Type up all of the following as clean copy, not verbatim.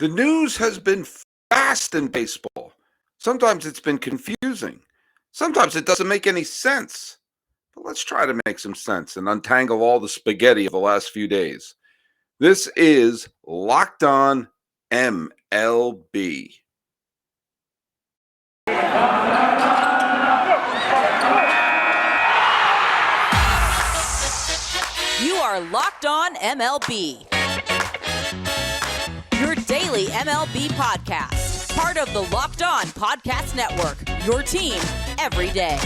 The news has been fast in baseball. Sometimes it's been confusing. Sometimes it doesn't make any sense. But let's try to make some sense and untangle all the spaghetti of the last few days. This is Locked On MLB. You are Locked On MLB. Your daily MLB podcast. Part of the Locked On Podcast Network. Your team every day.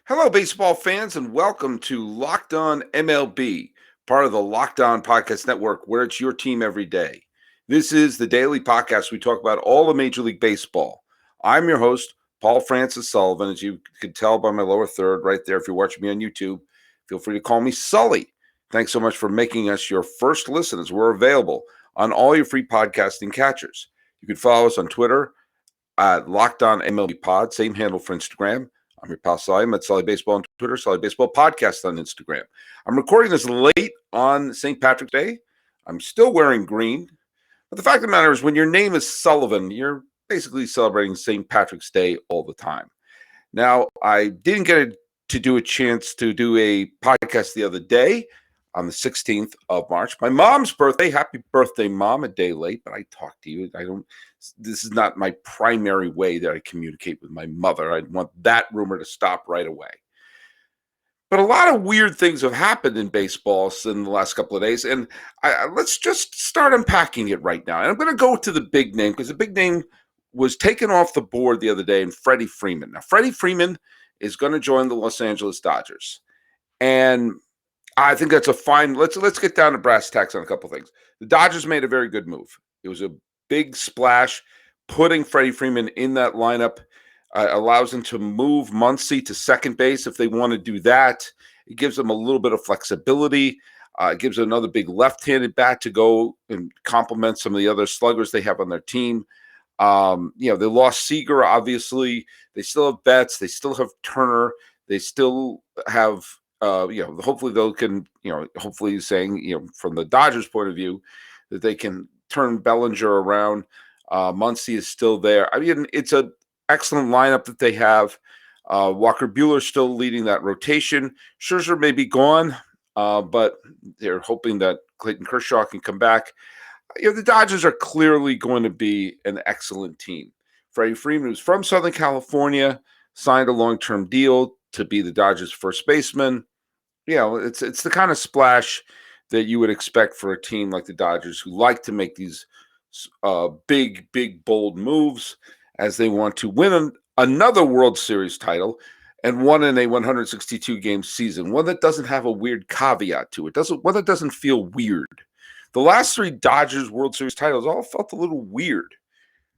Hello, baseball fans, and welcome to Locked On MLB, part of the Locked On Podcast Network, where it's your team every day. This is the daily podcast. We talk about all of Major League Baseball. I'm your host, Paul Francis Sullivan. As you can tell by my lower third right there, if you're watching me on YouTube, feel free to call me Sully. Thanks so much for making us your first listen, as we're available on all your free podcasting catchers. You can follow us on Twitter at Locked On MLB Pod, same handle for Instagram. I'm your pal Sully. I'm at Sully Baseball on Twitter, Sully Baseball Podcast on Instagram. I'm recording this late on St. Patrick's Day. I'm still wearing green. But the fact of the matter is, when your name is Sullivan, you're basically celebrating St. Patrick's Day all the time. Now, I didn't get to do a chance to do a podcast the other day on the 16th of March. My mom's birthday. Happy birthday, Mom. A day late, but I talked to you. This is not my primary way that I communicate with my mother. I want that rumor to stop right away. But a lot of weird things have happened in baseball in the last couple of days, and let's just start unpacking it right now. And I'm going to go to the big name, because the big name was taken off the board the other day, and Freddie Freeman. Now, Freddie Freeman is going to join the Los Angeles Dodgers, and I think that's a fine. Let's get down to brass tacks on a couple of things. The Dodgers made a very good move. It was a big splash. Putting Freddie Freeman in that lineup allows them to move Muncy to second base if they want to do that. It gives them a little bit of flexibility. It gives them another big left-handed bat to go and complement some of the other sluggers they have on their team. They lost Seager, obviously. They still have Betts. They still have Turner. They still have, hopefully they can, hopefully saying, from the Dodgers' point of view, that they can turn Bellinger around. Muncy is still there. I mean, it's an excellent lineup that they have. Walker Buehler's still leading that rotation. Scherzer may be gone, but they're hoping that Clayton Kershaw can come back. The Dodgers are clearly going to be an excellent team. Freddie Freeman, who's from Southern California, signed a long-term deal to be the Dodgers' first baseman. It's the kind of splash that you would expect for a team like the Dodgers, who like to make these big, bold moves as they want to win another World Series title, and one in a 162-game season, one that doesn't have a weird caveat to it, one that doesn't feel weird. The last three Dodgers World Series titles all felt a little weird.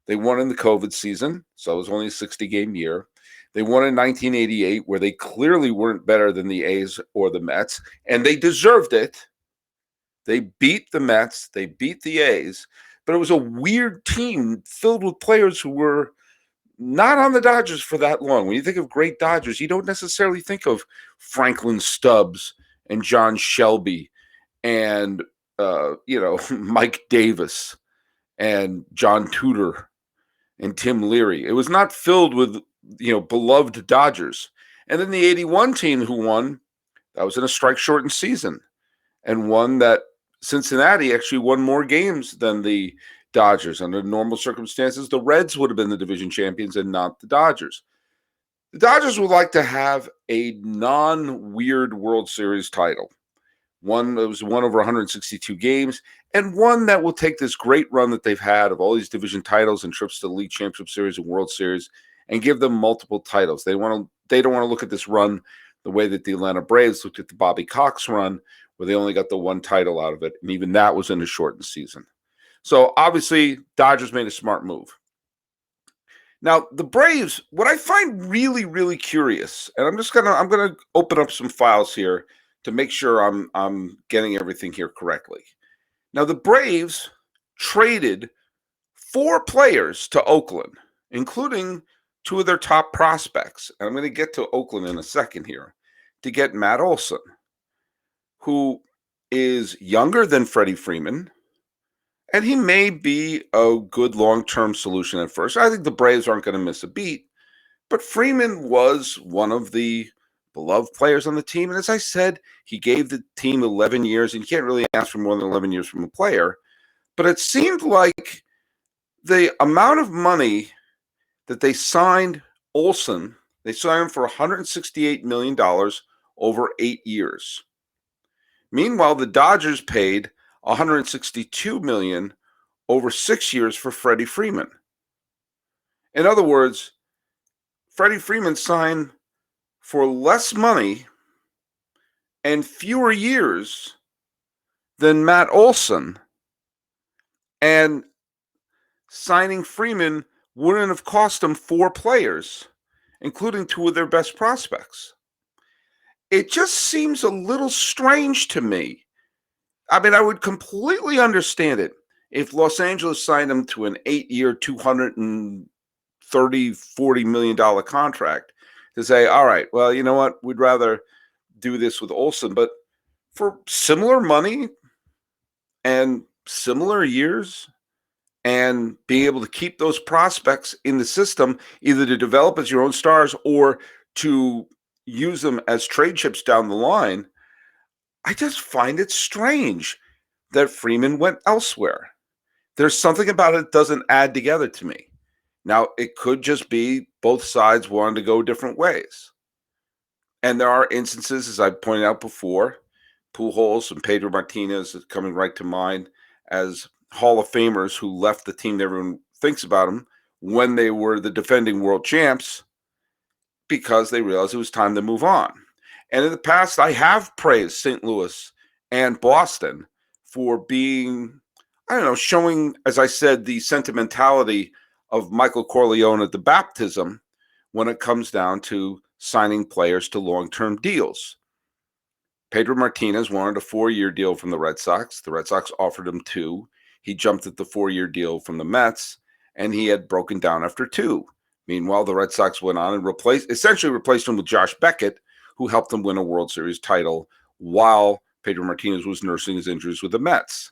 They won in the COVID season, so it was only a 60-game year. They won in 1988, where they clearly weren't better than the A's or the Mets, and they deserved it. They beat the Mets, they beat the A's, but it was a weird team filled with players who were not on the Dodgers for that long. When you think of great Dodgers, you don't necessarily think of Franklin Stubbs and John Shelby and Mike Davis and John Tudor and Tim Leary. It was not filled with, beloved Dodgers. And then the 81 team who won, that was in a strike-shortened season, and one that Cincinnati actually won more games than the Dodgers. Under normal circumstances, the Reds would have been the division champions and not the Dodgers. The Dodgers would like to have a non-weird World Series title. One that was won over 162 games, and one that will take this great run that they've had of all these division titles and trips to the League Championship Series and World Series and give them multiple titles. They don't want to look at this run the way that the Atlanta Braves looked at the Bobby Cox run, where they only got the one title out of it, and even that was in a shortened season. So obviously, Dodgers made a smart move. Now, the Braves, what I find really, really curious, and I'm gonna open up some files here to make sure I'm getting everything here correctly. Now, the Braves traded 4 players to Oakland, including 2 of their top prospects. And I'm going to get to Oakland in a second here, to get Matt Olson, who is younger than Freddie Freeman, and he may be a good long-term solution at first. I think the Braves aren't going to miss a beat, but Freeman was one of the beloved players on the team. And as I said, he gave the team 11 years, and you can't really ask for more than 11 years from a player. But it seemed like the amount of money that they signed Olson, they signed him for $168 million over 8 years. Meanwhile, the Dodgers paid $162 million over 6 years for Freddie Freeman. In other words, Freddie Freeman signed for less money and fewer years than Matt Olson. And signing Freeman wouldn't have cost them 4 players, including 2 of their best prospects. It just seems a little strange to me. I mean, I would completely understand it if Los Angeles signed him to an 8-year, $230, $40 million contract to say, all right, well, you know what? We'd rather do this with Olson. But for similar money and similar years and being able to keep those prospects in the system, either to develop as your own stars or to use them as trade chips down the line, I just find it strange that Freeman went elsewhere. There's something about it that doesn't add together to me. Now, it could just be both sides wanted to go different ways. And there are instances, as I pointed out before, Pujols and Pedro Martinez is coming right to mind as Hall of Famers who left the team that everyone thinks about them when they were the defending world champs because they realized it was time to move on. And in the past, I have praised St. Louis and Boston for being, I don't know, showing, as I said, the sentimentality of Michael Corleone at the baptism when it comes down to signing players to long-term deals. Pedro Martinez wanted a 4-year deal from the Red Sox. The Red Sox offered him 2. He jumped at the 4-year deal from the Mets, and he had broken down after 2. Meanwhile, the Red Sox went on and essentially replaced him with Josh Beckett, who helped them win a World Series title while Pedro Martinez was nursing his injuries with the Mets.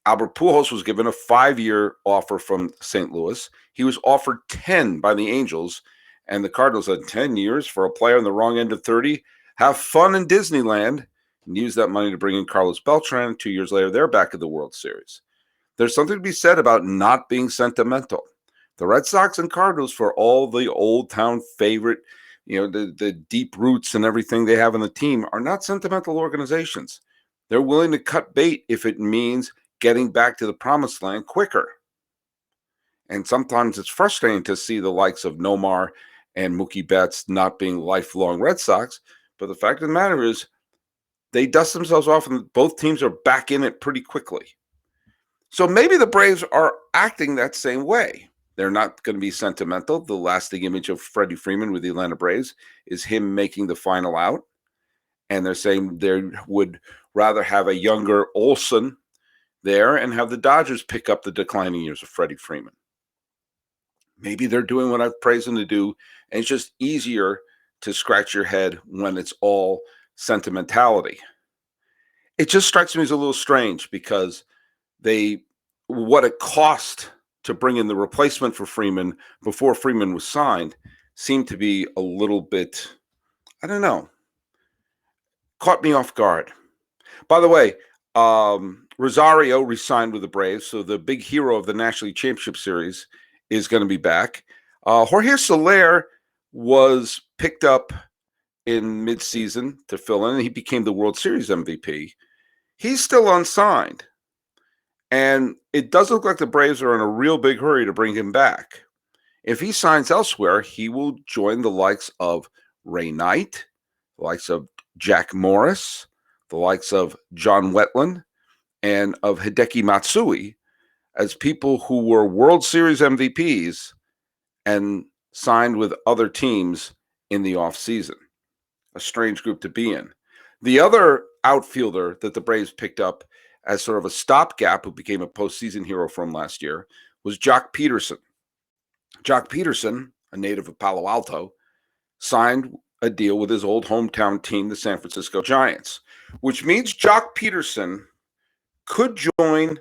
Albert Pujols was given a 5-year offer from St. Louis. He was offered 10 by the Angels, and the Cardinals said 10 years for a player on the wrong end of 30. Have fun in Disneyland and use that money to bring in Carlos Beltran. 2 years later, they're back in the World Series. There's something to be said about not being sentimental. The Red Sox and Cardinals, for all the old town favorite, the deep roots and everything they have in the team, are not sentimental organizations. They're willing to cut bait if it means getting back to the promised land quicker. And sometimes it's frustrating to see the likes of Nomar and Mookie Betts not being lifelong Red Sox. But the fact of the matter is they dust themselves off and both teams are back in it pretty quickly. So maybe the Braves are acting that same way. They're not going to be sentimental. The lasting image of Freddie Freeman with the Atlanta Braves is him making the final out. And they're saying they would rather have a younger Olson there and have the Dodgers pick up the declining years of Freddie Freeman. Maybe they're doing what I've praised them to do, and it's just easier to scratch your head when it's all sentimentality. It just strikes me as a little strange because what it cost to bring in the replacement for Freeman before Freeman was signed seemed to be a little bit, I don't know, caught me off guard. By the way, Rosario re-signed with the Braves, so the big hero of the National League Championship Series is going to be back. Jorge Soloer was picked up in midseason to fill in, and he became the World Series MVP. He's still unsigned, and it does look like the Braves are in a real big hurry to bring him back. If he signs elsewhere, he will join the likes of Ray Knight, the likes of Jack Morris, the likes of John Wetland, and of Hideki Matsui as people who were World Series MVPs and signed with other teams in the offseason. A strange group to be in. The other outfielder that the Braves picked up as sort of a stopgap, who became a postseason hero from last year, was Joc Pederson. Joc Pederson, a native of Palo Alto, signed a deal with his old hometown team, the San Francisco Giants, which means Joc Pederson could join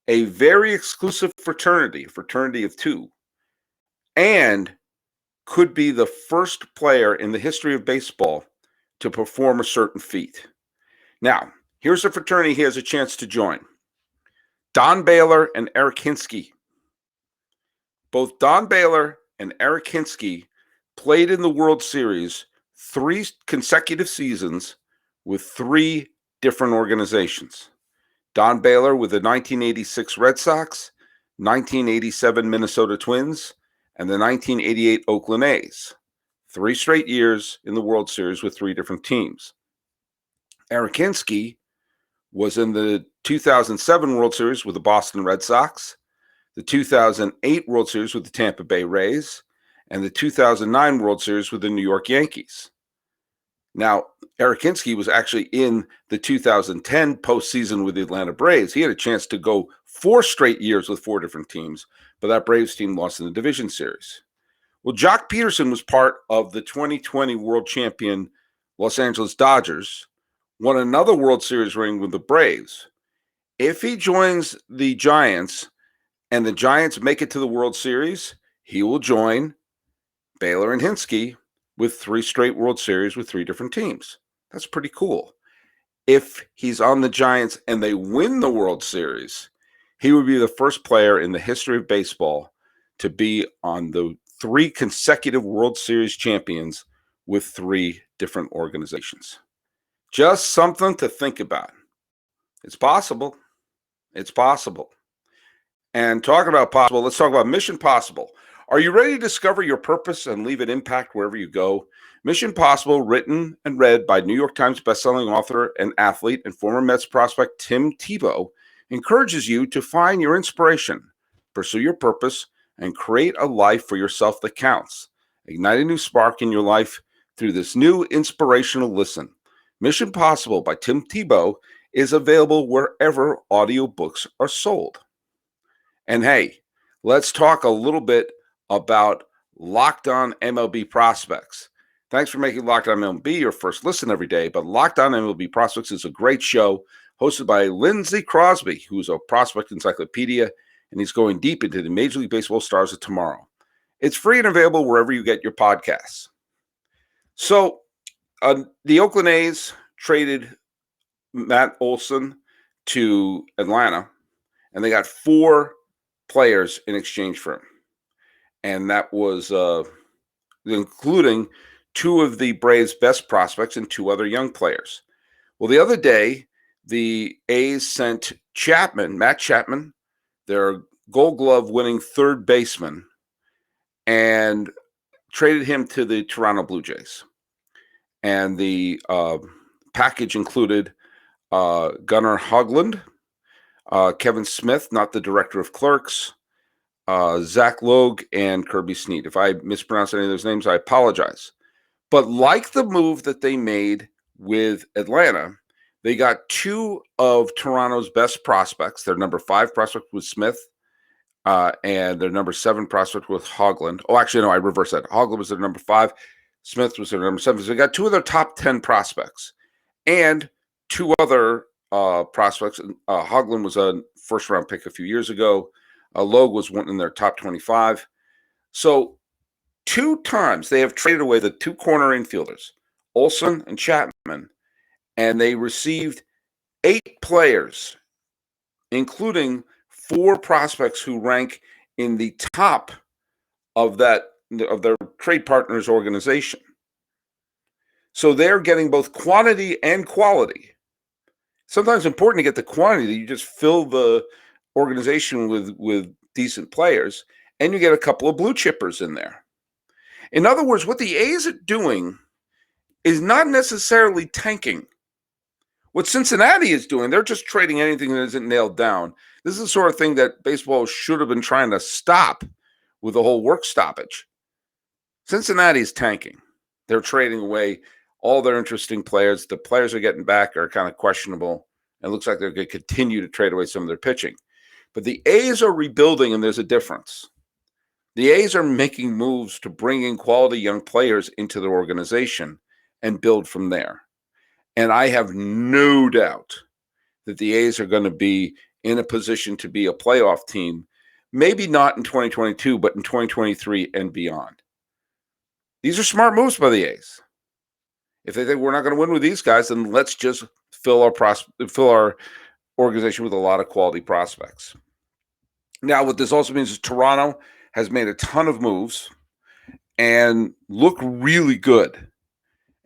a very exclusive fraternity of two, and could be the first player in the history of baseball to perform a certain feat. Now, here's a fraternity he has a chance to join. Don Baylor and Eric Hinsky. Both Don Baylor and Eric Hinsky played in the World Series 3 consecutive seasons with 3 different organizations. Don Baylor with the 1986 Red Sox, 1987 Minnesota Twins, and the 1988 Oakland A's. 3 straight years in the World Series with 3 different teams. Eric Hinsky was in the 2007 World Series with the Boston Red Sox, the 2008 World Series with the Tampa Bay Rays, and the 2009 World Series with the New York Yankees. Now, Eric Hinsky was actually in the 2010 postseason with the Atlanta Braves. He had a chance to go 4 straight years with 4 different teams, but that Braves team lost in the division series. Well, Joc Pederson was part of the 2020 world champion Los Angeles Dodgers, won another World Series ring with the Braves. If he joins the Giants and the Giants make it to the World Series, he will join Baylor and Hinsky with 3 straight World Series with 3 different teams. That's pretty cool. If he's on the Giants and they win the World Series, he would be the first player in the history of baseball to be on the 3 consecutive World Series champions with 3 different organizations. Just something to think about. It's possible. It's possible. And talking about possible, let's talk about Mission Possible. Are you ready to discover your purpose and leave an impact wherever you go? Mission Possible, written and read by New York Times bestselling author and athlete and former Mets prospect Tim Tebow, encourages you to find your inspiration, pursue your purpose, and create a life for yourself that counts. Ignite a new spark in your life through this new inspirational listen. Mission Possible by Tim Tebow is available wherever audiobooks are sold. And hey, let's talk a little bit about Locked On MLB Prospects. Thanks for making Locked On MLB your first listen every day, but Locked On MLB Prospects is a great show hosted by Lindsey Crosby, who's a prospect encyclopedia, and he's going deep into the Major League Baseball stars of tomorrow. It's free and available wherever you get your podcasts. So, the Oakland A's traded Matt Olson to Atlanta, and they got 4 players in exchange for him. And that was including 2 of the Braves' best prospects and 2 other young players. Well, the other day, the A's sent Matt Chapman, their Gold Glove winning third baseman, and traded him to the Toronto Blue Jays. And the package included Gunnar Hoglund, Kevin Smith, not the director of clerks, Zach Logue, and Kirby Snead. If I mispronounce any of those names, I apologize. But like the move that they made with Atlanta, they got 2 of Toronto's best prospects. Their number 5 prospect was Smith, and their number 7 prospect was Hoglund. Oh, actually, no, I reversed that. Hoglund was their number 5. Smith was their number 7. So they got 2 of their top 10 prospects and 2 other prospects. Hoglund was a first-round pick a few years ago. Logue was one in their top 25. So 2 times they have traded away the 2 corner infielders, Olson and Chapman, and they received 8 players, including 4 prospects who rank in the top of their trade partners organization. So they're getting both quantity and quality. Sometimes it's important to get the quantity. You just fill the organization with decent players, and you get a couple of blue chippers in there. In other words, what the A's are doing is not necessarily tanking. What Cincinnati is doing, they're just trading anything that isn't nailed down. This is the sort of thing that baseball should have been trying to stop with the whole work stoppage. Cincinnati is tanking. They're trading away all their interesting players. The players they're getting back are kind of questionable. It looks like they're going to continue to trade away some of their pitching. But the A's are rebuilding, and there's a difference. The A's are making moves to bring in quality young players into their organization and build from there. And I have no doubt that the A's are going to be in a position to be a playoff team, maybe not in 2022, but in 2023 and beyond. These are smart moves by the A's. If they think we're not going to win with these guys, then let's just fill our organization with a lot of quality prospects. Now, what this also means is Toronto has made a ton of moves and look really good.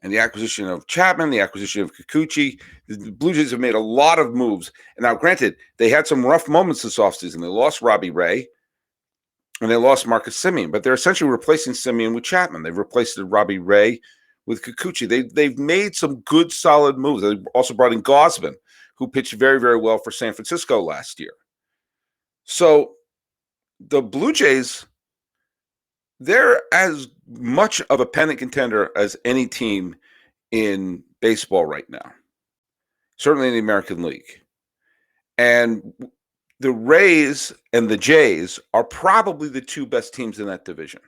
And the acquisition of Chapman, the acquisition of Kikuchi, the Blue Jays have made a lot of moves. And now, granted, they had some rough moments this offseason. They lost Robbie Ray and they lost Marcus Semien, but they're essentially replacing Semien with Chapman. They've replaced Robbie Ray with Kikuchi. They've made some good, solid moves. They also brought in Gausman, who pitched very, very well for San Francisco last year. So the Blue Jays, they're as much of a pennant contender as any team in baseball right now, certainly in the American League. And the Rays and the Jays are probably the two best teams in that division.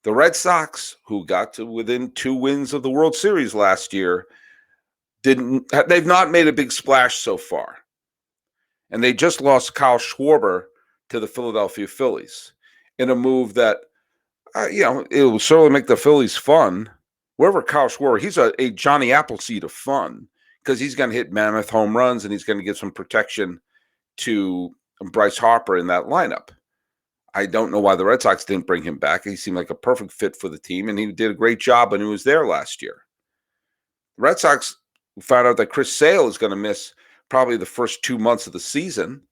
The Red Sox, who got to within 2 wins of the World Series last year, they've not made a big splash so far. And they just lost Kyle Schwarber to the Philadelphia Phillies in a move that, it will certainly make the Phillies fun. Wherever Kyle Schwarber, he's a Johnny Appleseed of fun because he's going to hit mammoth home runs and he's going to give some protection to Bryce Harper in that lineup. I don't know why the Red Sox didn't bring him back. He seemed like a perfect fit for the team, and he did a great job when he was there last year. The Red Sox found out that Chris Sale is going to miss probably the first 2 months of the season.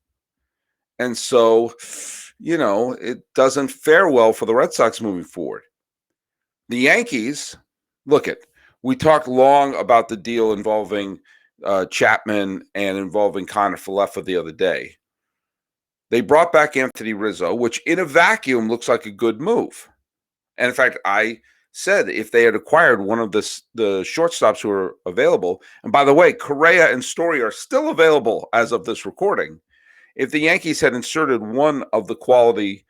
And so, it doesn't fare well for the Red Sox moving forward. The Yankees, we talked long about the deal involving Chapman and involving Connor Falefa the other day. They brought back Anthony Rizzo, which in a vacuum looks like a good move. And in fact, I said if they had acquired one of the shortstops who are available, and by the way, Correa and Story are still available as of this recording. If the Yankees had inserted one of the quality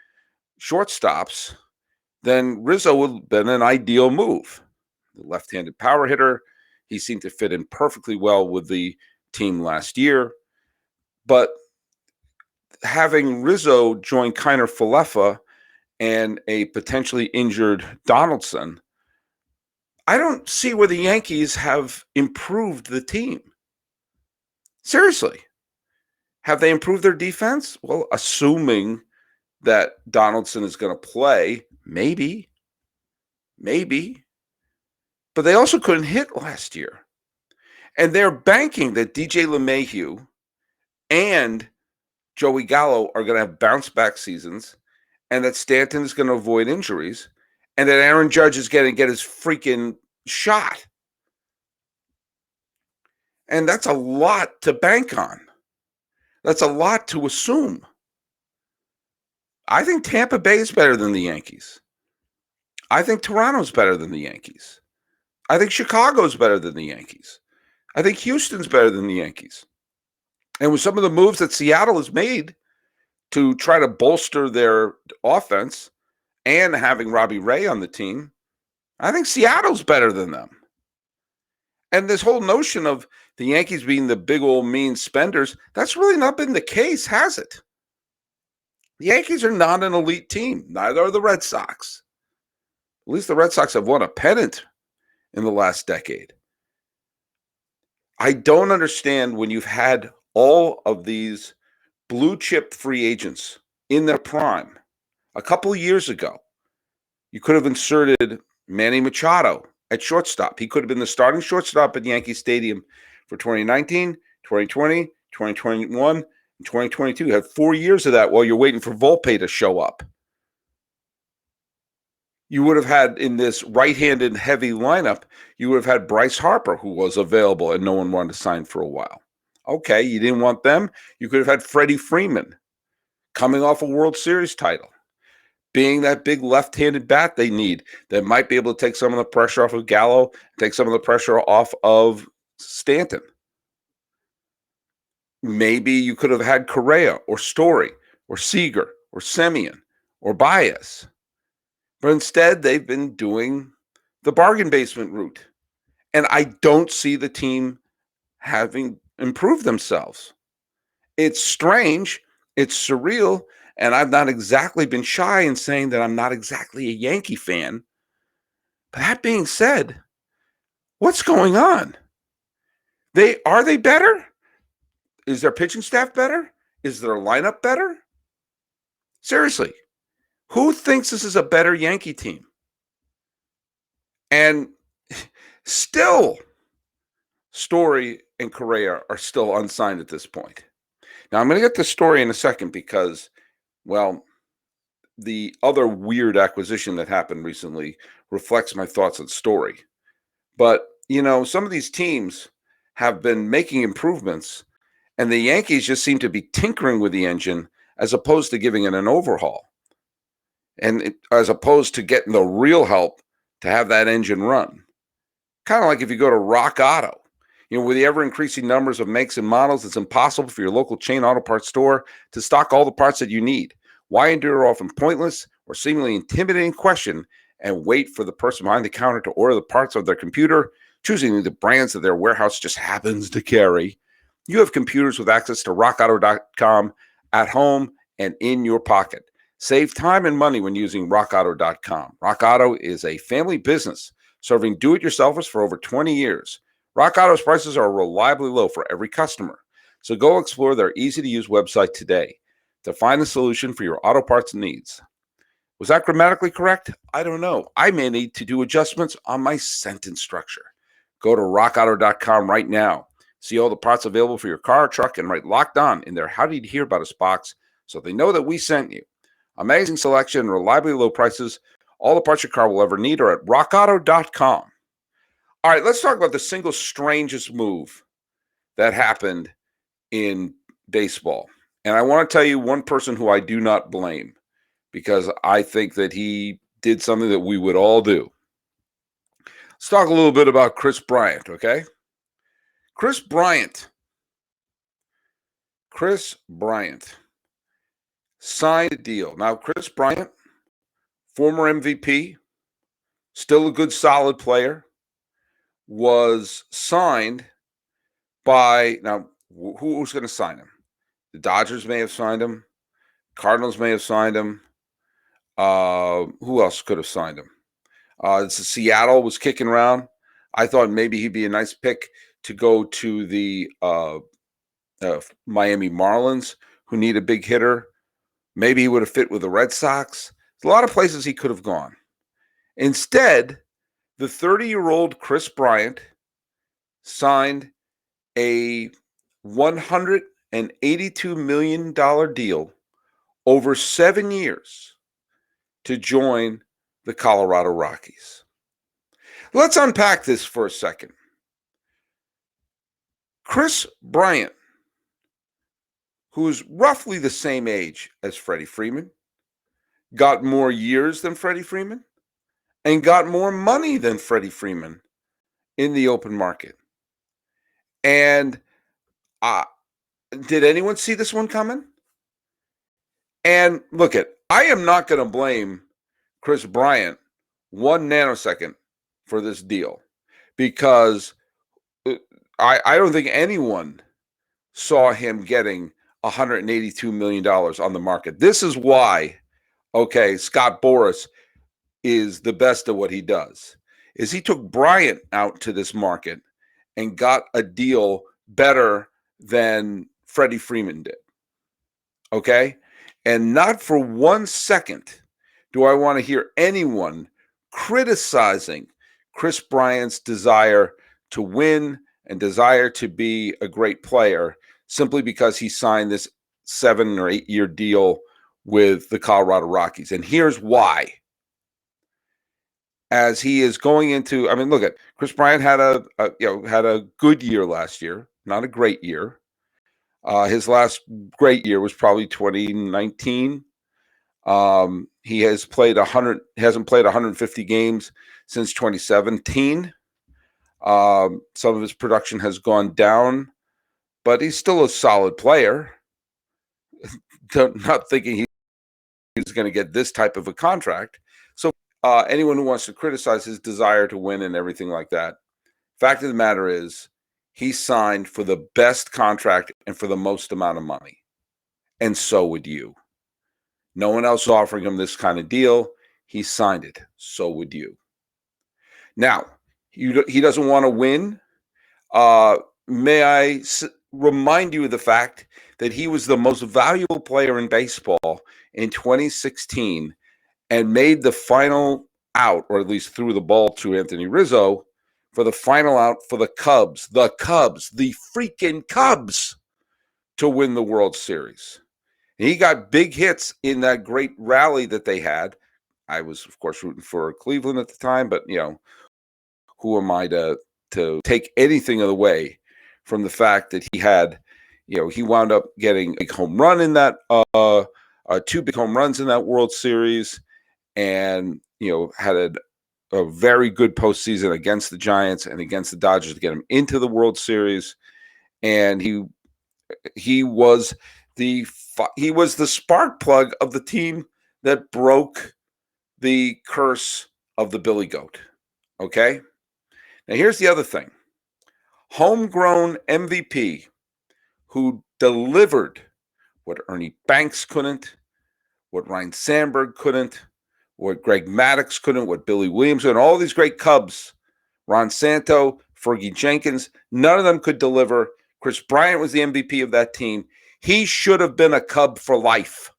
shortstops, then Rizzo would have been an ideal move. The left-handed power hitter, he seemed to fit in perfectly well with the team last year. But having Rizzo join Kiner Falefa and a potentially injured Donaldson, I don't see where the Yankees have improved the team. Seriously. Have they improved their defense? Well, assuming that Donaldson is going to play, maybe. But they also couldn't hit last year. And they're banking that DJ LeMahieu and Joey Gallo are going to have bounce-back seasons, and that Stanton is going to avoid injuries, and that Aaron Judge is going to get his freaking shot. And that's a lot to bank on. That's a lot to assume. I think Tampa Bay is better than the Yankees. I think Toronto's better than the Yankees. I think Chicago's better than the Yankees. I think Houston's better than the Yankees. And with some of the moves that Seattle has made to try to bolster their offense and having Robbie Ray on the team, I think Seattle's better than them. And this whole notion of the Yankees being the big old mean spenders, that's really not been the case, has it? The Yankees are not an elite team. Neither are the Red Sox. At least the Red Sox have won a pennant in the last decade. I don't understand when you've had all of these blue chip free agents in their prime. A couple of years ago, you could have inserted Manny Machado at shortstop. He could have been the starting shortstop at Yankee Stadium for 2019, 2020, 2021, and 2022. You had 4 years of that while you're waiting for Volpe to show up. You would have had in this right-handed heavy lineup, you would have had Bryce Harper, who was available and no one wanted to sign for a while. Okay, you didn't want them. You could have had Freddie Freeman coming off a World Series title, being that big left-handed bat they need that might be able to take some of the pressure off of Gallo, take some of the pressure off of Stanton. Maybe you could have had Correa or Story or Seager or Semien or bias. But instead, they've been doing the bargain basement route. And I don't see the team having improved themselves. It's strange, it's surreal, and I've not exactly been shy in saying that I'm not exactly a Yankee fan. But that being said, what's going on? Are they better? Is their pitching staff better? Is their lineup better? Seriously, who thinks this is a better Yankee team? And still, Story and Correa are still unsigned at this point. Now, I'm going to get to Story in a second because, well, the other weird acquisition that happened recently reflects my thoughts on Story. But, some of these teams have been making improvements, and the Yankees just seem to be tinkering with the engine as opposed to giving it an overhaul. And as opposed to getting the real help to have that engine run. Kind of like if you go to Rock Auto. With the ever-increasing numbers of makes and models, it's impossible for your local chain auto parts store to stock all the parts that you need. Why endure often pointless or seemingly intimidating question and wait for the person behind the counter to order the parts of their computer, choosing the brands that their warehouse just happens to carry? You have computers with access to rockauto.com at home and in your pocket. Save time and money when using rockauto.com. Rock Auto is a family business serving do-it-yourselfers for over 20 years. Rock Auto's prices are reliably low for every customer. So go explore their easy-to-use website today to find the solution for your auto parts needs. Was that grammatically correct? I don't know. I may need to do adjustments on my sentence structure. Go to rockauto.com right now. See all the parts available for your car or truck and write Locked On in their How Did You Hear About Us box so they know that we sent you. Amazing selection and reliably low prices. All the parts your car will ever need are at rockauto.com. All right, let's talk about the single strangest move that happened in baseball. And I want to tell you one person who I do not blame because I think that he did something that we would all do. Let's talk a little bit about Kris Bryant, okay? Kris Bryant signed a deal. Now, Kris Bryant, former MVP, still a good, solid player, was signed by, now, who was going to sign him? The Dodgers may have signed him. Cardinals may have signed him. Who else could have signed him? Seattle was kicking around. I thought maybe he'd be a nice pick to go to the Miami Marlins, who need a big hitter. Maybe he would have fit with the Red Sox. There's a lot of places he could have gone. Instead, the 30-year-old Kris Bryant signed a $182 million deal over 7 years to join the Colorado Rockies. Let's unpack this for a second. Kris Bryant, who's roughly the same age as Freddie Freeman, got more years than Freddie Freeman, and got more money than Freddie Freeman in the open market. And did anyone see this one coming? And look, I am not going to blame Kris Bryant 1 nanosecond for this deal because I don't think anyone saw him getting $182 million on the market. This is why, Scott Boras is the best at what he does, is he took Bryant out to this market and got a deal better than Freddie Freeman did. Okay? And not for 1 second do I want to hear anyone criticizing Kris Bryant's desire to win and desire to be a great player simply because he signed this 7 or 8 year deal with the Colorado Rockies. And here's why. As he is going into, look at Kris Bryant had a good year last year, not a great year. His last great year was probably 2019. He hasn't played 150 games since 2017. Some of his production has gone down, but he's still a solid player. Not thinking was going to get this type of a contract. So anyone who wants to criticize his desire to win and everything like that, fact of the matter is he signed for the best contract and for the most amount of money. And so would you. No one else offering him this kind of deal. He signed it. So would you. Now, he doesn't want to win. May I remind you of the fact that he was the most valuable player in baseball in 2016 and made the final out, or at least threw the ball to Anthony Rizzo for the final out for the freaking Cubs, to win the World Series. And he got big hits in that great rally that they had. I was, of course, rooting for Cleveland at the time, but, who am I to take anything away from the fact that he had, he wound up getting a home run in that, 2 big home runs in that World Series, and, had a very good postseason against the Giants and against the Dodgers to get him into the World Series. And he was the spark plug of the team that broke the curse of the Billy Goat. Okay? Now, here's the other thing. Homegrown MVP who delivered what Ernie Banks couldn't, what Ryne Sandberg couldn't, what Greg Maddux couldn't, what Billy Williams and all these great Cubs, Ron Santo, Fergie Jenkins, none of them could deliver. Kris Bryant was the MVP of that team. He should have been a Cub for life.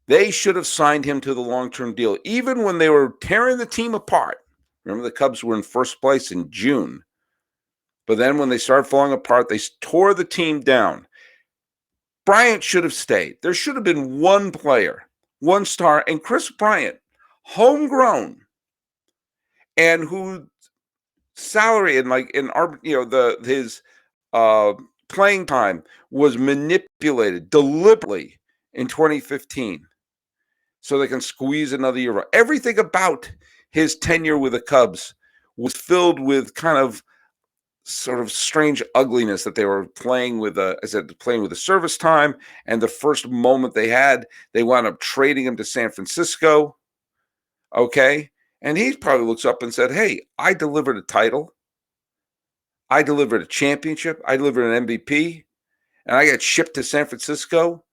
They should have signed him to the long-term deal, even when they were tearing the team apart. Remember, the Cubs were in first place in June. But then when they started falling apart, they tore the team down. Bryant should have stayed. There should have been one player, one star, and Kris Bryant, homegrown, and who salary and his playing time was manipulated deliberately in 2015 so they can squeeze another year. Everything about his tenure with the Cubs was filled with kind of sort of strange ugliness that they were playing with playing with the service time, and the first moment they had, they wound up trading him to San Francisco. Okay. And he probably looks up and said, hey, I delivered a title. I delivered a championship. I delivered an MVP. And I got shipped to San Francisco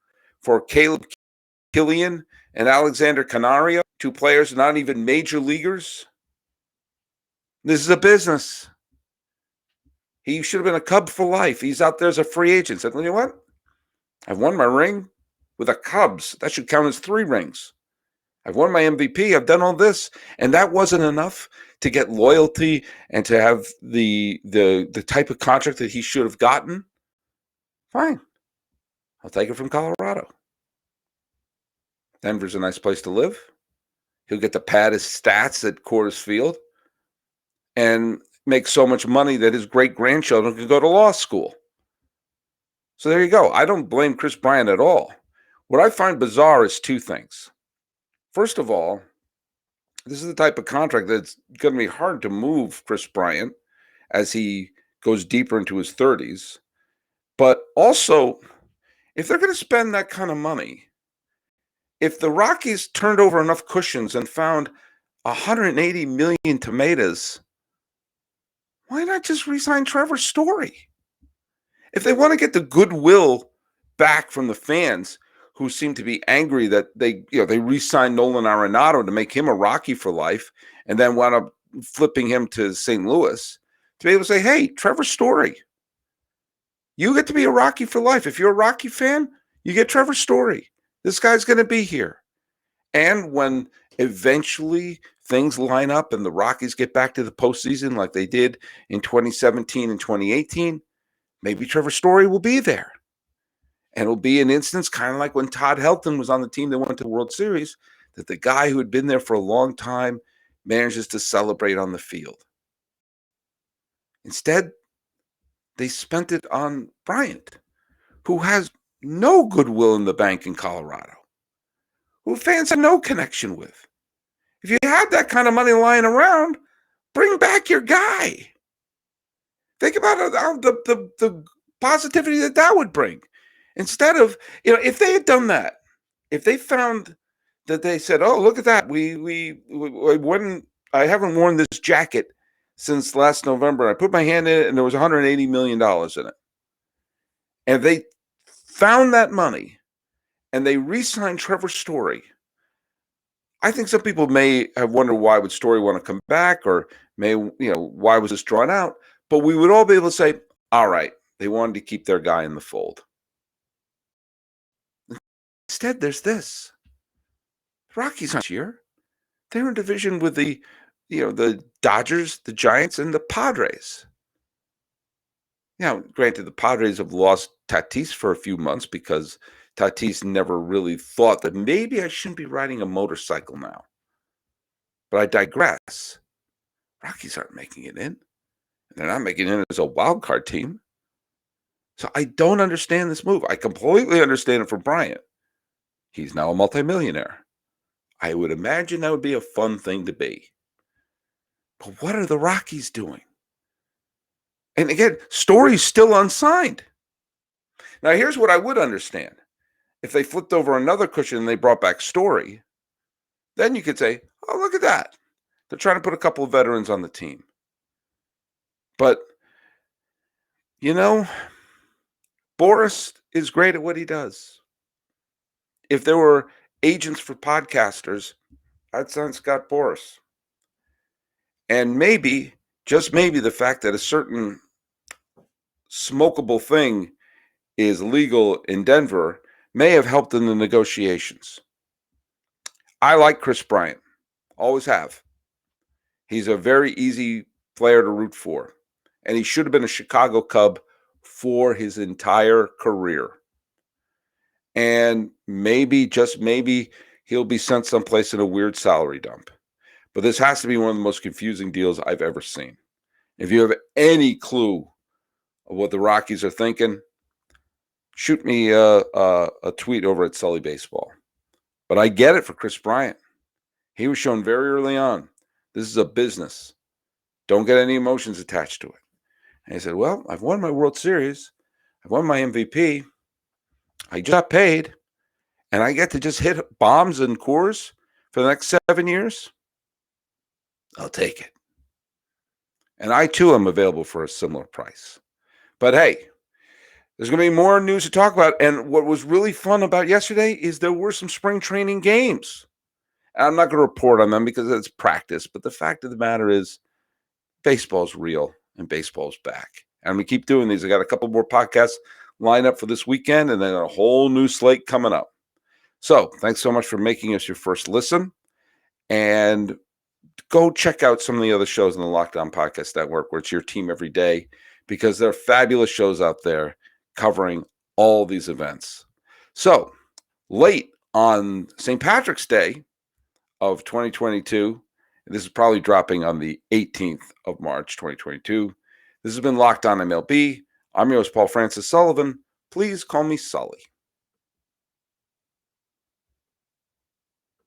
for Caleb Killian and Alexander Canario, 2 players not even major leaguers. This is a business. He should have been a Cub for life. He's out there as a free agent. Said, you know what? I've won my ring with the Cubs. That should count as 3 rings. I've won my MVP. I've done all this. And that wasn't enough to get loyalty and to have the type of contract that he should have gotten. Fine. I'll take it from Colorado. Denver's a nice place to live. He'll get to pad his stats at Coors Field and make so much money that his great-grandchildren could go to law school. So there you go. I don't blame Kris Bryant at all. What I find bizarre is 2 things. First of all, this is the type of contract that's going to be hard to move Kris Bryant as he goes deeper into his 30s. But also, if they're going to spend that kind of money, if the Rockies turned over enough cushions and found 180 million tomatoes, why not just re-sign Trevor Story? If they want to get the goodwill back from the fans who seem to be angry that they re-signed Nolan Arenado to make him a Rocky for life and then wound up flipping him to St. Louis, to be able to say, hey, Trevor Story, you get to be a Rocky for life. If you're a Rocky fan, you get Trevor Story. This guy's going to be here. And when eventually things line up and the Rockies get back to the postseason like they did in 2017 and 2018, maybe Trevor Story will be there. And it'll be an instance kind of like when Todd Helton was on the team that went to the World Series, that the guy who had been there for a long time manages to celebrate on the field. Instead, they spent it on Bryant, who has no goodwill in the bank in Colorado, who fans have no connection with. If you had that kind of money lying around, bring back your guy. Think about the positivity that would bring. Instead of, if they had done that, if they found that they said, "Oh, look at that. I haven't worn this jacket since last November. I put my hand in it and there was $180 million in it." And if they found that money and they re-signed Trevor Story, I think some people may have wondered why would Story want to come back, or why was this drawn out? But we would all be able to say, all right, they wanted to keep their guy in the fold. Instead, there's this. The Rockies aren't here. They're in division with the Dodgers, the Giants, and the Padres. Now, granted, the Padres have lost Tatis for a few months because Tatis never really thought that maybe I shouldn't be riding a motorcycle now. But I digress. Rockies aren't making it in. They're not making it in as a wild card team. So I don't understand this move. I completely understand it for Bryant. He's now a multimillionaire. I would imagine that would be a fun thing to be. But what are the Rockies doing? And again, Story's still unsigned. Now, here's what I would understand. If they flipped over another cushion and they brought back Story, then you could say, oh, look at that. They're trying to put a couple of veterans on the team. But, Boras is great at what he does. If there were agents for podcasters, I'd sign Scott Boras. And maybe, just maybe, the fact that a certain smokable thing is legal in Denver may have helped in the negotiations. I like Kris Bryant. Always have. He's a very easy player to root for. And he should have been a Chicago Cub for his entire career. And maybe, just maybe, he'll be sent someplace in a weird salary dump. But this has to be one of the most confusing deals I've ever seen. If you have any clue of what the Rockies are thinking, shoot me a tweet over at Sully Baseball. But I get it for Kris Bryant. He was shown very early on, this is a business. Don't get any emotions attached to it. And he said, well, I've won my World Series. I've won my MVP. I just got paid. And I get to just hit bombs and Coors for the next 7 years. I'll take it. And I, too, am available for a similar price. But hey, there's going to be more news to talk about. And what was really fun about yesterday is there were some spring training games. And I'm not going to report on them because it's practice. But the fact of the matter is, baseball's real and baseball's back. And I'm going to keep doing these. I got a couple more podcasts lined up for this weekend and then a whole new slate coming up. So thanks so much for making us your first listen. And go check out some of the other shows in the Locked On Podcast Network, where it's your team every day, because there are fabulous shows out there covering all these events. So late on St. Patrick's Day of 2022, this is probably dropping on the 18th of March, 2022. This has been Locked On MLB. I'm your host, Paul Francis Sullivan. Please call me Sully.